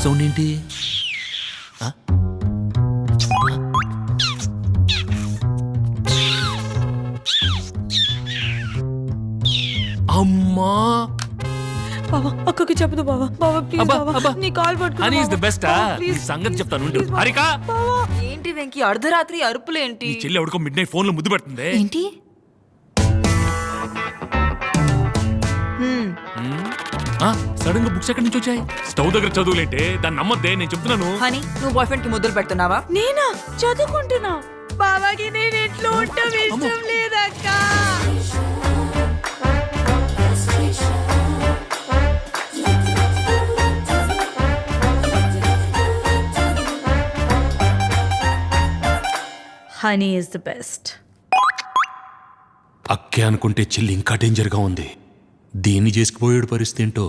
Sound ఏంటి? అమ్మా బావా అక్కకి చెప్పదు బావా. బావా ప్లీజ్ అబ్బా, బావా, అబ్బా. నీ కాల్ పట్టుకో. హనీ ఇస్ ద బావా. బెస్ట్. బావా, ప్లీజ్. సంగతి చెప్తాను ఉండు. ప్లీజ్ బావా. హరిక, బావా. ఏంటి వెంకీ అర్ధరాత్రి అరుపులేంటి? నీ చెల్లి ఎవడికో మిడ్ నైట్ ఫోన్ లో ముద్దు పెడుతుంది. ఏంటి? సడన్ గా బుక్స్ ఎక్కడి నుంచి వచ్చాయి? స్టవ్ దగ్గర చదువులేంటే దాన్ని నమ్మద్దే, నేను చెప్తున్నాను. హనీ నువ్వు బాయ్ ఫ్రెండ్ కి ముద్దులు పెడుతున్నావా? నేనా చదువుకుంటున్నా. బాబాకి నేను ఇంట్లో ఉండటం ఇష్టం లేదక్క. Honey is the best. అక్కే అనుకుంటే చెల్లి ఇంకా డేంజర్ గా ఉంది. దీన్ని చేసుకుపోయేడు పరిస్థితి ఏంటో.